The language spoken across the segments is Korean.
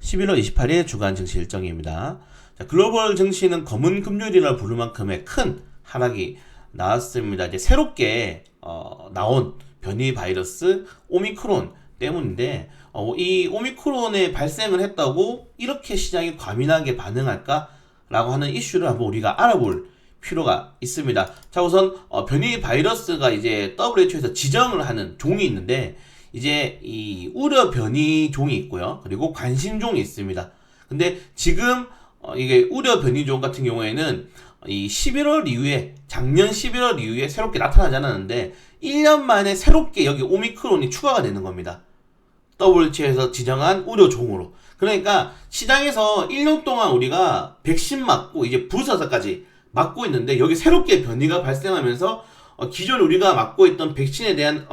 11월 28일 주간 증시 일정입니다. 자, 글로벌 증시는 검은 금요일이라 부를 만큼의 큰 하락이 나왔습니다. 이제 새롭게 나온 변이 바이러스 오미크론 때문인데 이 오미크론에 발생을 했다고 이렇게 시장이 과민하게 반응할까라고 하는 이슈를 한번 우리가 알아볼 필요가 있습니다. 자, 우선 변이 바이러스가 이제 WHO에서 지정을 하는 종이 있는데 이제 이 우려 변이 종이 있고요. 그리고 관심 종이 있습니다. 근데 지금 이게 우려 변이 종 같은 경우에는 이 11월 이후에 작년 11월 이후에 새롭게 나타나지 않았는데 1년 만에 새롭게 여기 오미크론이 추가가 되는 겁니다. WHO에서 지정한 우려 종으로. 그러니까 시장에서 1년 동안 우리가 백신 맞고 이제 부스터까지 맞고 있는데 여기 새롭게 변이가 발생하면서 기존 우리가 맞고 있던 백신에 대한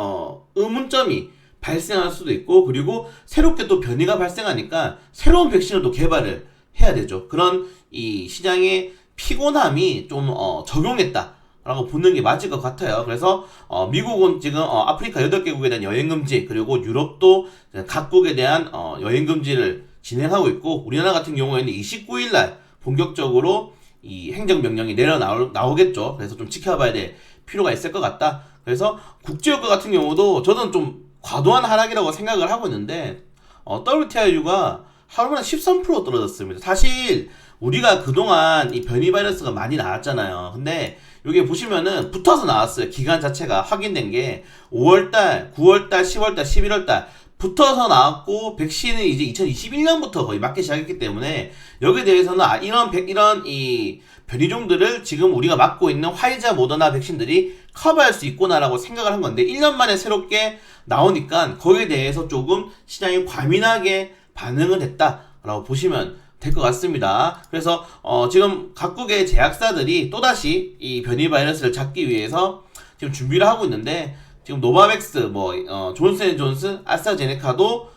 의문점이 발생할 수도 있고, 그리고 새롭게 또 변이가 발생하니까 새로운 백신을 또 개발을 해야 되죠. 그런 이 시장의 피곤함이 좀 적용했다라고 보는 게 맞을 것 같아요. 그래서 미국은 지금 아프리카 8개국에 대한 여행금지, 그리고 유럽도 각국에 대한 여행금지를 진행하고 있고, 우리나라 같은 경우에는 29일날 본격적으로 이 행정명령이 나오겠죠. 그래서 좀 지켜봐야 될 필요가 있을 것 같다. 그래서 국제유가 같은 경우도 저는 좀 과도한 하락이라고 생각을 하고 있는데 WTIU가 하루 만에 13% 떨어졌습니다. 사실 우리가 그동안 이 변이 바이러스가 많이 나왔잖아요. 근데 여기 보시면은 붙어서 나왔어요. 기간 자체가 확인된 게 5월달, 9월달, 10월달, 11월달 붙어서 나왔고, 백신은 이제 2021년부터 거의 맞기 시작했기 때문에 여기에 대해서는 이런 이 변이종들을 지금 우리가 맞고 있는 화이자, 모더나 백신들이 커버할 수 있구나라고 생각을 한 건데 1년 만에 새롭게 나오니까 거기에 대해서 조금 시장이 과민하게 반응을 했다라고 보시면 될 것 같습니다. 그래서 지금 각국의 제약사들이 또다시 이 변이 바이러스를 잡기 위해서 지금 준비를 하고 있는데, 지금 노바백스, 존슨앤존슨, 아스트라제네카도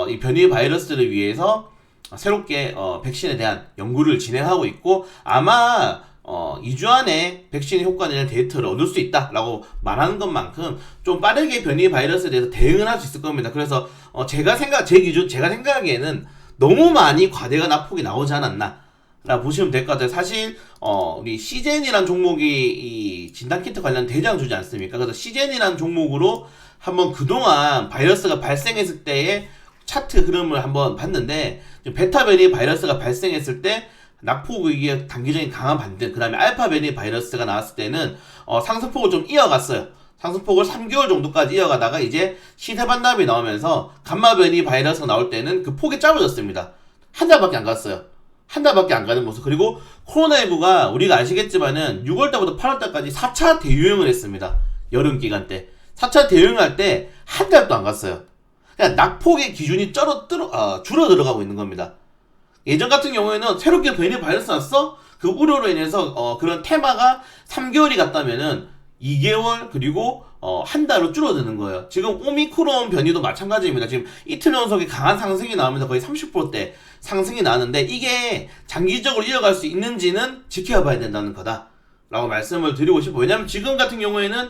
이 변이 바이러스를 위해서 새롭게 백신에 대한 연구를 진행하고 있고, 아마 2주 안에 백신의 효과에 대한 데이터를 얻을 수 있다라고 말하는 것만큼 좀 빠르게 변이 바이러스에 대해서 대응을 할 수 있을 겁니다. 그래서 제가 생각하기에는 너무 많이 과대가 낙폭이 나오지 않았나 라 보시면 될 것 같아요. 사실 우리 시젠이란 종목이 이 진단키트 관련 대장 주지 않습니까? 그래서 시젠이란 종목으로 한번 그동안 바이러스가 발생했을 때의 차트 흐름을 한번 봤는데, 베타 변이 바이러스가 발생했을 때 낙폭이 단기적인 강한 반등, 그 다음에 알파 변이 바이러스가 나왔을 때는 상승폭을 좀 이어갔어요. 상승폭을 3개월 정도까지 이어가다가 이제 시세 반납이 나오면서 감마 변이 바이러스가 나올 때는 그 폭이 짧아졌습니다. 한 달밖에 안 갔어요. 한 달밖에 안 가는 모습. 그리고 코로나19가 우리가 아시겠지만은 6월달부터 8월달까지 4차 대유행을 했습니다. 여름 기간 때. 4차 대유행할 때 한 달도 안 갔어요. 그냥 낙폭의 기준이 줄어들어가고 있는 겁니다. 예전 같은 경우에는 새롭게 변이 바이러스 났어? 그 우려로 인해서 그런 테마가 3개월이 갔다면은 2개월 그리고 한 달로 줄어드는 거예요. 지금 오미크론 변이도 마찬가지입니다. 지금 이틀 연속에 강한 상승이 나오면서 거의 30%대 상승이 나는데, 이게 장기적으로 이어갈 수 있는지는 지켜봐야 된다는 거다라고 말씀을 드리고 싶어요. 왜냐면 지금 같은 경우에는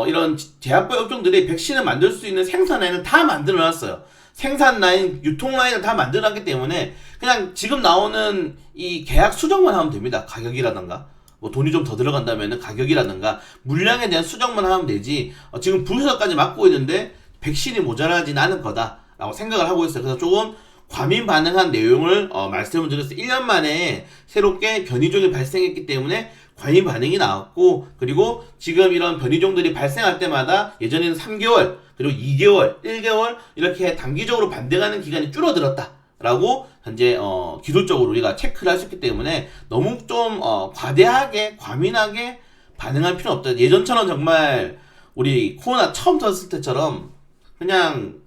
이런 제약바 업종들이 백신을 만들 수 있는 생산 라인을 다 만들어 놨어요. 생산 라인, 유통 라인을 다 만들어 놨기 때문에 그냥 지금 나오는 이 계약 수정만 하면 됩니다. 가격이라던가 돈이 좀 더 들어간다면 가격이라든가 물량에 대한 수정만 하면 되지, 지금 부서까지 맞고 있는데 백신이 모자라진 않을 거다라고 생각을 하고 있어요. 그래서 조금 과민 반응한 내용을 말씀을 드렸어요. 1년 만에 새롭게 변이종이 발생했기 때문에 과민 반응이 나왔고, 그리고 지금 이런 변이종들이 발생할 때마다 예전에는 3개월, 그리고 2개월, 1개월 이렇게 단기적으로 반등하는 기간이 줄어들었다라고 현재 기술적으로 우리가 체크를 할 수 있기 때문에 너무 좀 과대하게 과민하게 반응할 필요는 없다. 예전처럼 정말 우리 코로나 처음 터졌을 때처럼 그냥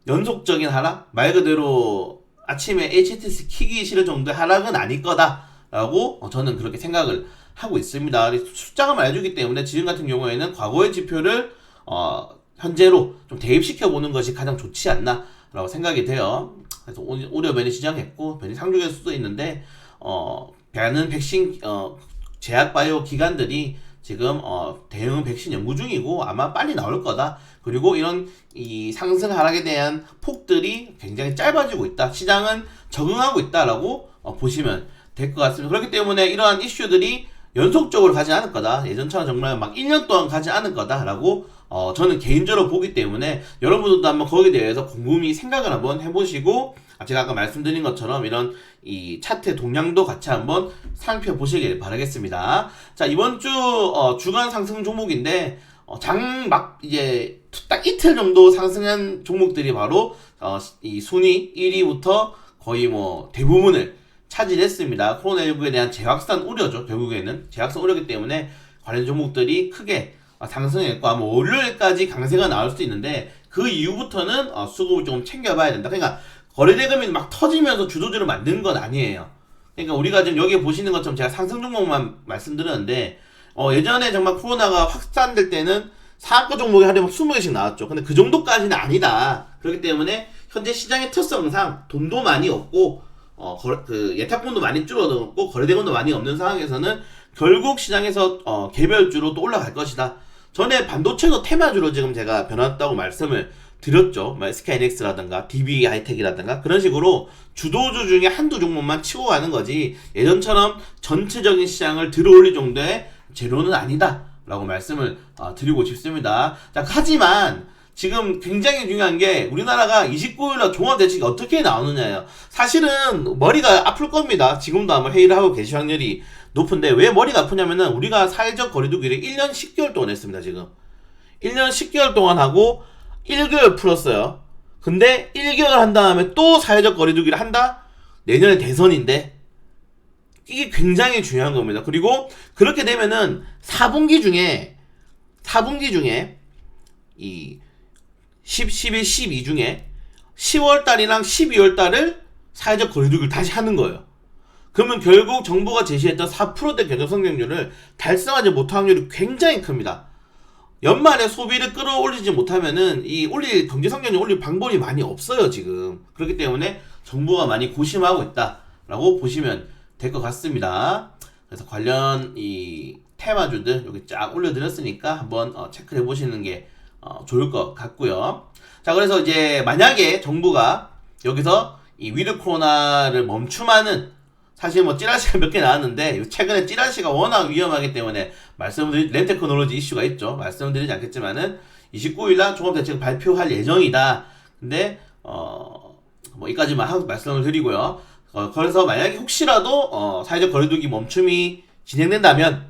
연속적인 하락? 말 그대로 아침에 HTC 키기 싫을 정도의 하락은 아닐 거다라고 저는 그렇게 생각을 하고 있습니다. 숫자가 말해주기 때문에 지금 같은 경우에는 과거의 지표를 현재로 좀 대입시켜보는 것이 가장 좋지 않나라고 생각이 돼요. 그래서 우려 변이 시장했고 변이 상중일 수도 있는데 많은 백신 제약 바이오 기관들이 지금 대응 백신 연구 중이고 아마 빨리 나올 거다. 그리고 이런 이 상승 하락에 대한 폭들이 굉장히 짧아지고 있다. 시장은 적응하고 있다라고 보시면 될 것 같습니다. 그렇기 때문에 이러한 이슈들이 연속적으로 가지 않을 거다. 예전처럼 정말 막 1년 동안 가지 않을 거다라고 저는 개인적으로 보기 때문에 여러분들도 한번 거기에 대해서 곰곰이 생각을 한번 해보시고 제가 아까 말씀드린 것처럼 이런 이 차트 동향도 같이 한번 살펴보시길 바라겠습니다. 자, 이번 주 주간 상승 종목인데 장 막 이제 딱 이틀 정도 상승한 종목들이 바로 이 순위 1위부터 거의 뭐 대부분을 차지했습니다. 코로나19에 대한 재확산 우려죠. 결국에는 재확산 우려이기 때문에 관련 종목들이 크게 상승했고 아마 월요일까지 강세가 나올 수도 있는데 그 이후부터는 수급을 좀 챙겨봐야 된다. 그러니까 거래대금이 막 터지면서 주도주를 만드는 건 아니에요. 그러니까 우리가 지금 여기에 보시는 것처럼 제가 상승 종목만 말씀드렸는데 예전에 정말 코로나가 확산될 때는 상한가 종목이 하루에 막 20개씩 나왔죠. 근데 그 정도까지는 아니다. 그렇기 때문에 현재 시장의 특성상 돈도 많이 없고 예탁금도 많이 줄어들었고 거래대금도 많이 없는 상황에서는 결국 시장에서 개별주로 또 올라갈 것이다. 전에 반도체도 테마주로 지금 제가 변했다고 말씀을 드렸죠. SK이닉스라든가 DB 하이텍이라든가 그런 식으로 주도주 중에 한두 종목만 치고 가는 거지 예전처럼 전체적인 시장을 들어올릴 정도의 재료는 아니다 라고 말씀을 드리고 싶습니다. 자, 하지만 지금 굉장히 중요한 게 우리나라가 29일날 종합대책이 어떻게 나오느냐예요. 사실은 머리가 아플 겁니다. 지금도 아마 회의를 하고 계실 확률이 높은데 왜 머리가 아프냐면은 우리가 사회적 거리두기를 1년 10개월 동안 했습니다. 지금 1년 10개월 동안 하고 1개월 풀었어요. 근데 1개월 한 다음에 또 사회적 거리두기를 한다? 내년에 대선인데 이게 굉장히 중요한 겁니다. 그리고 그렇게 되면은 4분기 중에 이 10, 11, 12 중에 10월달이랑 12월달을 사회적 거리두기를 다시 하는 거예요. 그러면 결국 정부가 제시했던 4%대 경제 성장률을 달성하지 못할 확률이 굉장히 큽니다. 연말에 소비를 끌어올리지 못하면은 경제 성장률 올릴 방법이 많이 없어요, 지금. 그렇기 때문에 정부가 많이 고심하고 있다라고 보시면 될 것 같습니다. 그래서 관련 이 테마주들 여기 쫙 올려드렸으니까 한번 체크해 보시는 게 좋을 것 같고요. 자, 그래서 이제 만약에 정부가 여기서 이 위드 코로나를 멈춤하는 사실 뭐 찌라시가 몇 개 나왔는데 최근에 찌라시가 워낙 위험하기 때문에 렌테크놀로지 이슈가 있죠. 말씀드리지 않겠지만은 29일날 종합대책을 발표할 예정이다. 근데 뭐 이까지만 하고 말씀을 드리고요. 그래서 만약에 혹시라도 사회적 거리두기 멈춤이 진행된다면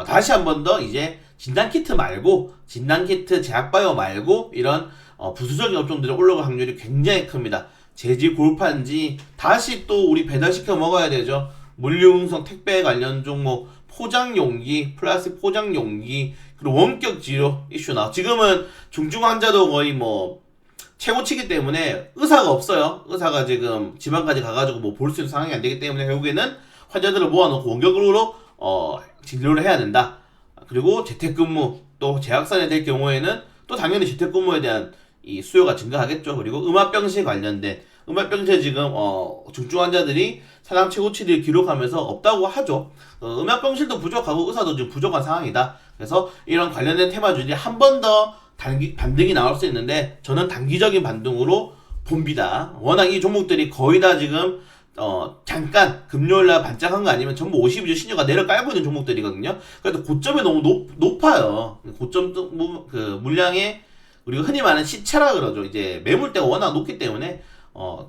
다시 한 번 더 이제 진단키트 말고 진단키트 제약바이오 말고 이런 부수적인 업종들이 올라갈 확률이 굉장히 큽니다. 제지 골판지 다시 또 우리 배달시켜 먹어야 되죠. 물류운송 택배 관련 종목 포장용기 플라스틱 포장용기 그리고 원격 진료 이슈 나 지금은 중증 환자도 거의 뭐 최고치기 때문에 의사가 없어요. 의사가 지금 지방까지 가가지고 뭐 볼 수 있는 상황이 안 되기 때문에 결국에는 환자들을 모아놓고 원격으로 진료를 해야 된다. 그리고 재택근무 또 재확산이 될 경우에는 또 당연히 재택근무에 대한 이 수요가 증가하겠죠. 그리고 음압병실 관련된 음압병실 지금 중증 환자들이 사상 최고치를 기록하면서 없다고 하죠. 음압병실도 부족하고 의사도 지금 부족한 상황이다. 그래서 이런 관련된 테마주들이 한 번 더 반등이 나올 수 있는데 저는 단기적인 반등으로 봅니다. 워낙 이 종목들이 거의 다 지금 잠깐 금요일날 반짝한 거 아니면 전부 52주 신유가 내려깔고 있는 종목들이거든요. 그래도 고점이 너무 높아요. 고점 그 물량의 우리가 흔히 말하는 시차라 그러죠. 이제 매물대가 워낙 높기 때문에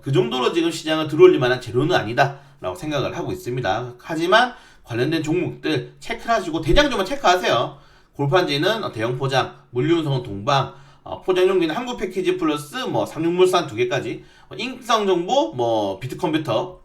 그 정도로 지금 시장을 들어올릴 만한 재료는 아니다라고 생각을 하고 있습니다. 하지만 관련된 종목들 체크를 하시고 대장주만 체크하세요. 골판지는 대형 포장, 물류운송은 동방, 포장용기는 한국 패키지 플러스 뭐 상륙물산 2개까지, 인성 정보 뭐 비트컴퓨터,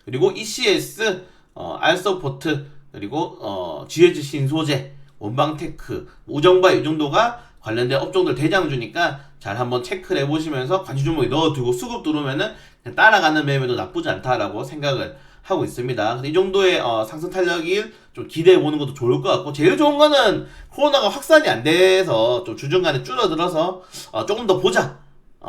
그리고 ECS, 알서포트, 그리고 GH 신소재, 원방테크, 우정바 이 정도가 관련된 업종들 대장주니까 잘 한번 체크를 해보시면서 관심 종목에 넣어두고 수급 들어오면은 따라가는 매매도 나쁘지 않다라고 생각을 하고 있습니다. 이 정도의 상승 탄력을 좀 기대해 보는 것도 좋을 것 같고 제일 좋은 거는 코로나가 확산이 안 돼서 좀 주중간에 줄어들어서 조금 더 보자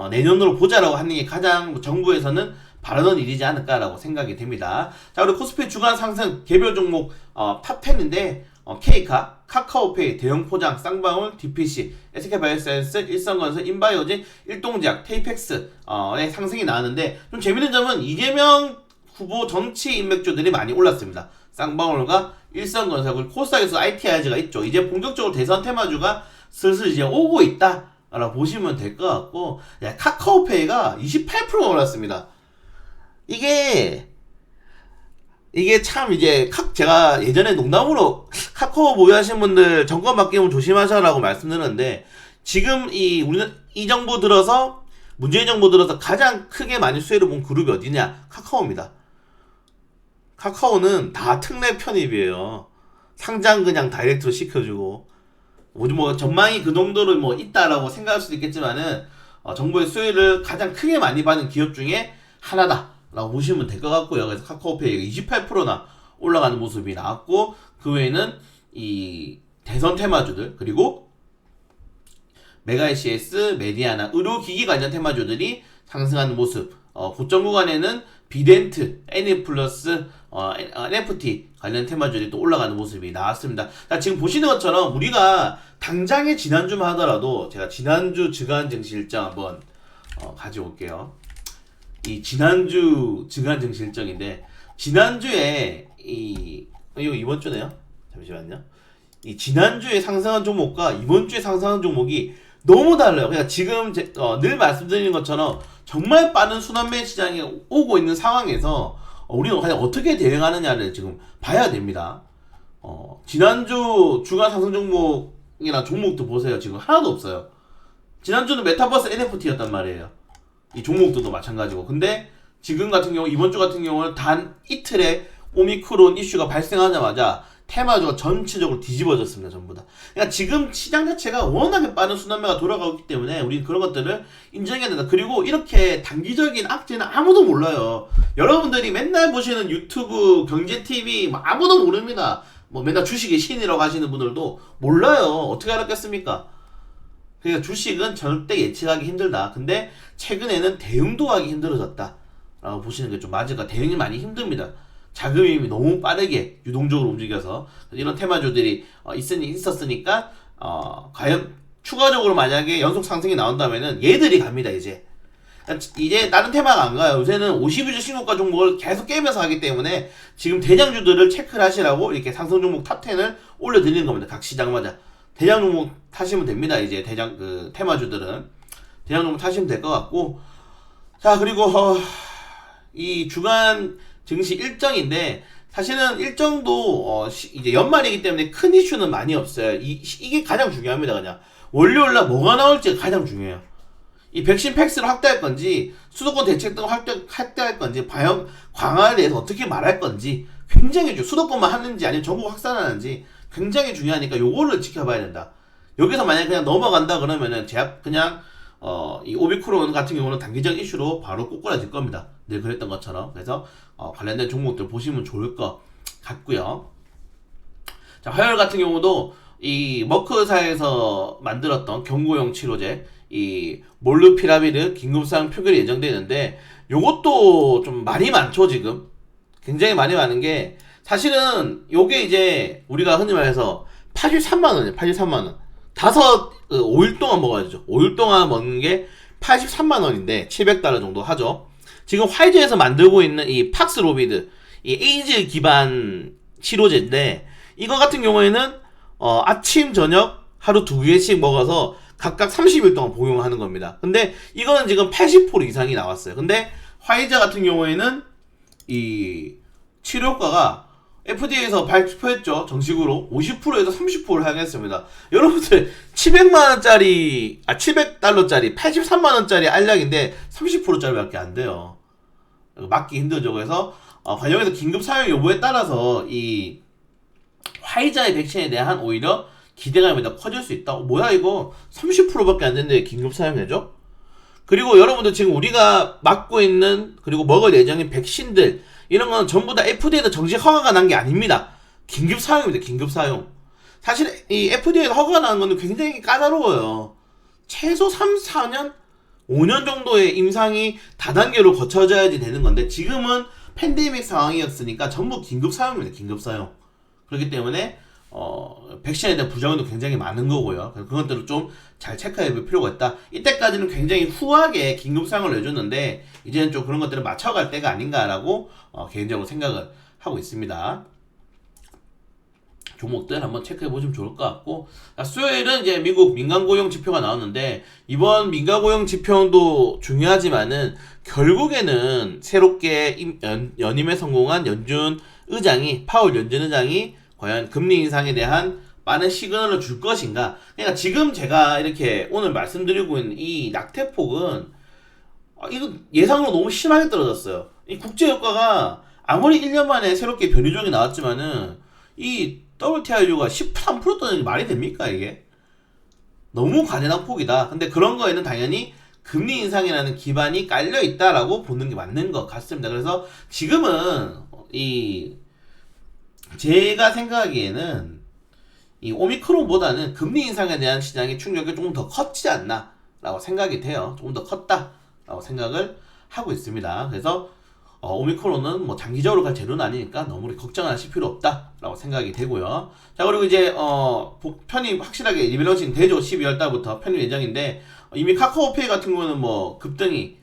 내년으로 보자라고 하는 게 가장 정부에서는 바라던 일이지 않을까라고 생각이 됩니다. 자, 그리고 코스피 주간 상승 개별 종목 탑10인데 K카, 카카오페이, 대형포장, 쌍방울, DPC, SK바이오사이언스, 일성건설, 인바이오진, 일동제약, 테이펙스의 상승이 나왔는데 좀 재밌는 점은 이재명 후보 정치 인맥주들이 많이 올랐습니다. 쌍방울과 일성건설, 그리고 코스닥에서 ITI즈가 있죠. 이제 본격적으로 대선 테마주가 슬슬 이제 오고 있다라고 보시면 될 것 같고, 카카오페이가 28% 올랐습니다. 이게 참 이제 제가 예전에 농담으로 카카오 보유하신 분들 정권 바뀌면 조심하셔라고 말씀드렸는데, 지금 우리는 이 정부 들어서 문재인 정부 들어서 가장 크게 많이 수혜를 본 그룹이 어디냐? 카카오입니다. 카카오는 다 특례 편입이에요. 상장 그냥 다이렉트로 시켜주고, 뭐 전망이 그 정도로 뭐 있다라고 생각할 수도 있겠지만은 정부의 수혜를 가장 크게 많이 받는 기업 중에 하나다라고 보시면 될 것 같고요. 그래서 카카오페이가 28%나 올라가는 모습이 나왔고, 그 외에는 이 대선 테마주들, 그리고 메가ICS, 메디아나 의료기기 관련 테마주들이 상승하는 모습, 고점 구간에는 비덴트, 애니플러스, NFT 관련 테마주들이 또 올라가는 모습이 나왔습니다. 자, 지금 보시는 것처럼 우리가 당장에 지난주만 하더라도, 제가 지난주 주간 증시 일정 한번 가져올게요. 이 지난주 주간 증시 일정인데, 지난주에 이거 이번 주네요. 잠시만요. 이 지난주에 상승한 종목과 이번 주에 상승한 종목이 너무 달라요. 그러니까 지금 늘 말씀드리는 것처럼 정말 빠른 순환매 시장이 오고 있는 상황에서 우리는 과연 어떻게 대응하느냐를 지금 봐야 됩니다. 지난주 주간 상승 종목이나 종목도 보세요. 지금 하나도 없어요. 지난주는 메타버스 NFT였단 말이에요. 이 종목들도 마찬가지고. 근데 지금 같은 경우, 이번 주 같은 경우는 단 이틀에 오미크론 이슈가 발생하자마자 테마주가 전체적으로 뒤집어졌습니다. 전부 다. 그러니까 지금 시장 자체가 워낙에 빠른 순환매가 돌아가고 있기 때문에 우리는 그런 것들을 인정해야 된다. 그리고 이렇게 단기적인 악재는 아무도 몰라요. 여러분들이 맨날 보시는 유튜브, 경제TV 아무도 모릅니다. 뭐 맨날 주식의 신이라고 하시는 분들도 몰라요. 어떻게 알았겠습니까? 그러니까 주식은 절대 예측하기 힘들다. 근데 최근에는 대응도 하기 힘들어졌다 라고 보시는 게 좀 맞을 것 같아요. 대응이 많이 힘듭니다. 자금이 너무 빠르게 유동적으로 움직여서. 이런 테마주들이 있었으니까 과연 추가적으로 만약에 연속 상승이 나온다면은 얘들이 갑니다. 이제 다른 테마가 안 가요. 요새는 52주 신고가 종목을 계속 깨면서 하기 때문에 지금 대장주들을 체크를 하시라고 이렇게 상승 종목 탑10을 올려드리는 겁니다. 각 시장마다 대장 종목 타시면 됩니다. 이제 테마주들은 대장 종목 타시면 될 것 같고. 자, 그리고 이 주간 증시 일정인데, 사실은 일정도 이제 연말이기 때문에 큰 이슈는 많이 없어요. 이게 가장 중요합니다. 그냥 월요일날 뭐가 나올지가 가장 중요해요. 이 백신 팩스를 확대할 건지, 수도권 대책 등을 확대할 건지, 광화에 대해서 어떻게 말할 건지 굉장히 중요해요. 수도권만 하는지 아니면 전국 확산하는지 굉장히 중요하니까 요거를 지켜봐야 된다. 여기서 만약에 그냥 넘어간다 그러면은 그냥 이 오미크론 같은 경우는 단기적 이슈로 바로 꼬꾸라질 겁니다. 늘 그랬던 것처럼. 그래서 관련된 종목들 보시면 좋을 것 같고요. 자, 화요일 같은 경우도 이 머크사에서 만들었던 경구용 치료제 이 몰루피라비드 긴급사용 표결이 예정되는데, 요것도 좀 말이 많죠. 지금 굉장히 많이 많은 게, 사실은 요게 이제 우리가 흔히 말해서 83만원이에요. 83만원 5일 동안 먹어야죠. 5일 동안 먹는 게 83만원인데 700달러 정도 하죠. 지금 화이자에서 만들고 있는 이 팍스로비드, 이 에이즈 기반 치료제인데, 이거 같은 경우에는 아침 저녁 하루 2개씩 먹어서 각각 30일 동안 복용하는 겁니다. 근데 이거는 지금 80% 이상이 나왔어요. 근데 화이자 같은 경우에는 이 치료 효과가 FDA에서 발표했죠. 정식으로 50%에서 30%를 향했습니다. 여러분들 700달러짜리 83만원짜리 알약인데 30%짜리 밖에 안 돼요. 맞기 힘들죠. 그래서 관련해서 긴급 사용 여부에 따라서 이 화이자의 백신에 대한 오히려 기대감이 더 커질 수 있다. 뭐야 이거 30%밖에 안 되는데 긴급 사용해줘? 그리고 여러분들 지금 우리가 맞고 있는, 그리고 먹을 예정인 백신들, 이런 건 전부 다 FDA에서 정식 허가가 난 게 아닙니다. 긴급 사용입니다. 긴급 사용. 사실 이 FDA에서 허가가 나는 건 굉장히 까다로워요. 최소 3, 4년, 5년 정도의 임상이 다단계로 거쳐져야지 되는 건데, 지금은 팬데믹 상황이었으니까 전부 긴급 사용입니다. 긴급 사용. 그렇기 때문에 백신에 대한 부작용도 굉장히 많은 거고요. 그래서 그것들을 좀 잘 체크해 볼 필요가 있다. 이때까지는 굉장히 후하게 긴급 사항을 내줬는데 이제는 좀 그런 것들을 맞춰갈 때가 아닌가라고 개인적으로 생각을 하고 있습니다. 종목들 한번 체크해 보시면 좋을 것 같고, 수요일은 이제 미국 민간 고용 지표가 나왔는데 이번 민간 고용 지표도 중요하지만은 결국에는 새롭게 연임에 성공한 파월 연준 의장이 과연 금리 인상에 대한 빠른 시그널을 줄 것인가. 그러니까 지금 제가 이렇게 오늘 말씀드리고 있는 이 낙태폭은 이거 예상으로 너무 심하게 떨어졌어요. 이 국제 효과가 아무리 1년 만에 새롭게 변이종이 나왔지만은 이 WTIU가 13% 떨어지는 게 말이 됩니까 이게? 너무 과대한 폭이다. 근데 그런 거에는 당연히 금리 인상이라는 기반이 깔려 있다라고 보는 게 맞는 것 같습니다. 그래서 지금은 제가 생각하기에는 이 오미크론보다는 금리 인상에 대한 시장의 충격이 조금 더 컸지 않나 라고 생각이 돼요. 조금 더 컸다 라고 생각을 하고 있습니다. 그래서 오미크론은 뭐 장기적으로 갈 재료는 아니니까 너무 걱정하실 필요 없다 라고 생각이 되고요. 자, 그리고 이제 편입 확실하게 리밸런싱 되죠. 12월 달부터 편입 예정인데 이미 카카오페이 같은 경우는 뭐 급등이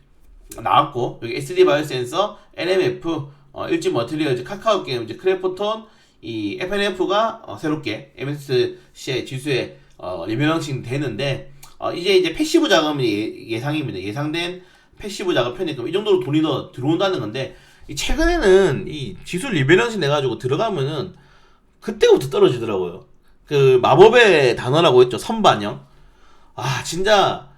나왔고, 여기 SD바이오센서, NMF, 일진 머티리얼즈, 카카오게임, 이제 크래프톤, 이 FNF가 새롭게 MSCI 지수에 리밸런싱 되는데, 이제 패시브 자금이 예상입니다. 예상된 패시브 자금 편입금 이 정도로 돈이 더 들어온다는 건데, 최근에는 이 지수 리밸런싱 내가지고 들어가면은 그때부터 떨어지더라고요. 그 마법의 단어라고 했죠. 선반영. 진짜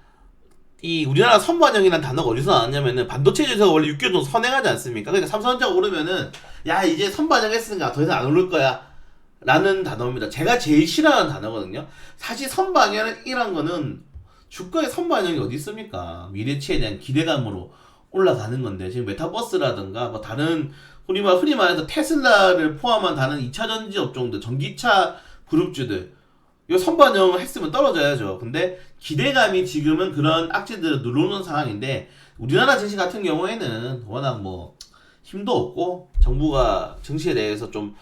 이 우리나라 선반영이라는 단어가 어디서 나왔냐면은 반도체 지수가 원래 6개월 정도 선행하지 않습니까? 그러니까 삼성전자가 오르면은 야 이제 선반영했으니까 더 이상 안 오를 거야 라는 단어입니다. 제가 제일 싫어하는 단어거든요. 사실 선반영이란 거는 주가의 선반영이 어디 있습니까? 미래치에 대한 기대감으로 올라가는 건데, 지금 메타버스라든가 뭐 다른 흔히 말해서 테슬라를 포함한 다른 2차 전지 업종들, 전기차 그룹주들 이 선반영을 했으면 떨어져야죠. 근데 기대감이 지금은 그런 악재들을 누르는 상황인데, 우리나라 증시 같은 경우에는 워낙 뭐 힘도 없고 정부가 증시에 대해서 좀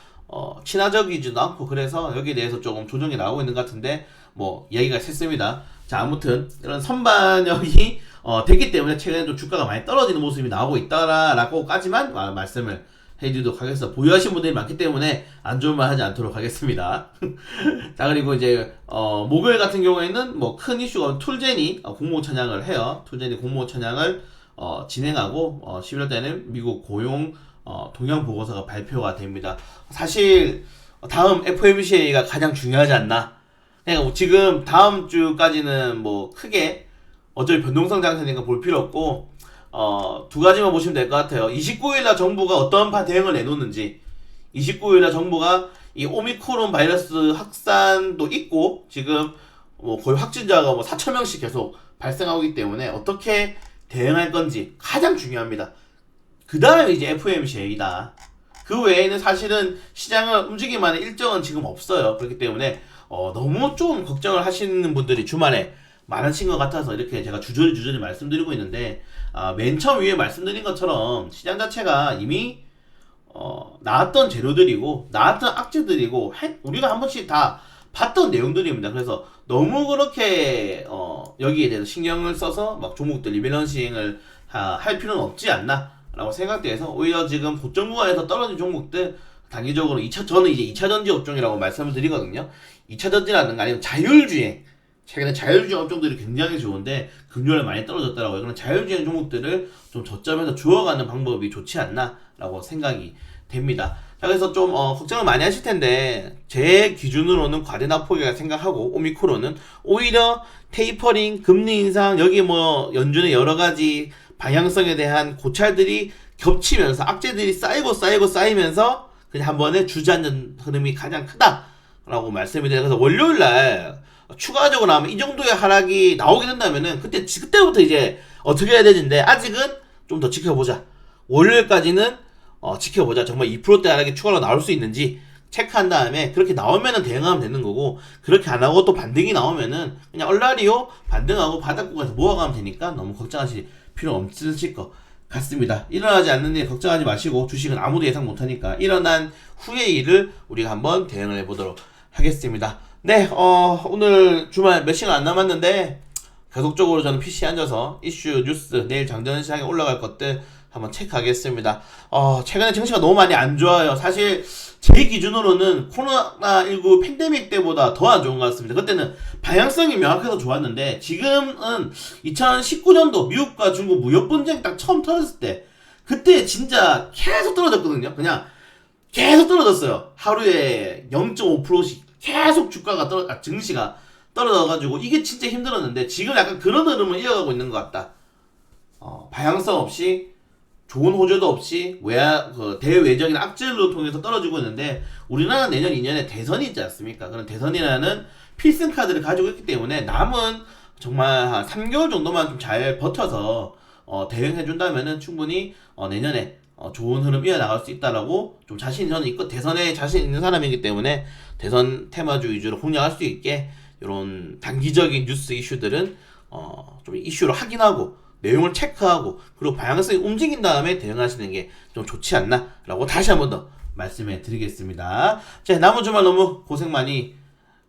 친화적이지도 않고, 그래서 여기에 대해서 조금 조정이 나오고 있는 것 같은데 뭐 이야기가 샜습니다. 자, 아무튼 이런 선반영이 됐기 때문에 최근에 좀 주가가 많이 떨어지는 모습이 나오고 있다라고까지만 말씀을 해드리도록 하겠습니다. 보유하신 분들이 많기 때문에 안 좋은 말 하지 않도록 하겠습니다. 자, 그리고 이제 목요일 같은 경우에는 뭐 큰 이슈가 툴젠이 공모 천양을 해요. 툴젠이 공모 천양을 진행하고 11월 때는 미국 고용 동향 보고서가 발표가 됩니다. 사실 다음 FOMC가 가장 중요하지 않나. 그러니까 지금 다음 주까지는 뭐 크게 어차피 변동성 장세니까 볼 필요 없고, 두 가지만 보시면 될 것 같아요. 29일날 정부가 어떤 대응을 내놓는지, 29일날 정부가 이 오미크론 바이러스 확산도 있고 지금 뭐 거의 확진자가 뭐 4,000명씩 계속 발생하고 있기 때문에 어떻게 대응할 건지 가장 중요합니다. 그 다음에 이제 FOMC이다. 그 외에는 사실은 시장을 움직일 만한 일정은 지금 없어요. 그렇기 때문에 너무 좀 걱정을 하시는 분들이 주말에 많으신 것 같아서 이렇게 제가 주저리 말씀드리고 있는데, 맨 처음 위에 말씀드린 것처럼 시장 자체가 이미 나왔던 재료들이고 나왔던 악재들이고 우리가 한 번씩 다 봤던 내용들입니다. 그래서 너무 그렇게 여기에 대해서 신경을 써서 막 종목들 리밸런싱을 할 필요는 없지 않나 라고 생각돼서, 오히려 지금 고점 구간에서 떨어진 종목들 단기적으로 저는 이제 2차 전지 업종이라고 말씀을 드리거든요. 2차 전지라든가 아니면 자율주행, 최근에 자율주행 업종들이 굉장히 좋은데 금요일에 많이 떨어졌더라고요. 그런 자율주행 종목들을 좀 저점에서 주워가는 방법이 좋지 않나 라고 생각이 됩니다. 자, 그래서 좀 걱정을 많이 하실 텐데, 제 기준으로는 과대납폭이라 생각하고, 오미크론은 오히려 테이퍼링, 금리 인상, 여기 뭐 연준의 여러 가지 방향성에 대한 고찰들이 겹치면서 악재들이 쌓이면서 그냥 한 번에 주저앉는 흐름이 가장 크다라고 말씀이 드려요. 그래서 월요일날 추가적으로 나오면 이 정도의 하락이 나오게 된다면은 그때부터 이제 어떻게 해야 되는데, 아직은 좀 더 지켜보자. 월요일까지는 지켜보자. 정말 2%대 하락이 추가로 나올 수 있는지 체크한 다음에 그렇게 나오면은 대응하면 되는 거고, 그렇게 안 하고 또 반등이 나오면은 그냥 얼라리오 반등하고 바닥구간에서 모아가면 되니까 너무 걱정하실 필요 없으실 것 같습니다. 일어나지 않는 일 걱정하지 마시고, 주식은 아무도 예상 못하니까 일어난 후의 일을 우리가 한번 대응을 해보도록 하겠습니다. 네, 오늘 주말 몇 시간 안 남았는데 계속적으로 저는 PC에 앉아서 이슈, 뉴스, 내일 장전 시장에 올라갈 것들 한번 체크하겠습니다. 최근에 증시가 너무 많이 안 좋아요. 사실 제 기준으로는 코로나19 팬데믹 때보다 더 안 좋은 것 같습니다. 그때는 방향성이 명확해서 좋았는데 지금은 2019년도 미국과 중국 무역 분쟁 딱 처음 터졌을 때 그때 진짜 계속 떨어졌거든요. 그냥 계속 떨어졌어요. 하루에 0.5%씩 계속 증시가 떨어져가지고 이게 진짜 힘들었는데 지금 약간 그런 흐름을 이어가고 있는 것 같다. 방향성 없이 좋은 호재도 없이 대외적인 악재를 통해서 떨어지고 있는데 우리나라 내년 2년에 대선이 있지 않습니까? 그런 대선이라는 필승 카드를 가지고 있기 때문에 남은 정말 한 3개월 정도만 좀 잘 버텨서 대응해준다면은 충분히 내년에 좋은 흐름 이어나갈 수 있다라고 좀 저는 있고 대선에 자신 있는 사람이기 때문에 대선 테마주 위주로 공략할 수 있게 이런 단기적인 뉴스 이슈들은 좀 이슈로 확인하고 내용을 체크하고 그리고 방향성이 움직인 다음에 대응하시는 게 좀 좋지 않나라고 다시 한 번 더 말씀해 드리겠습니다. 자, 남은 주말 너무 고생 많이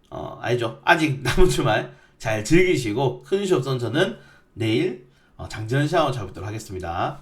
알죠? 아직 남은 주말 잘 즐기시고 큰 이슈 없던 저는 내일 장전 샤워 잡도록 하겠습니다.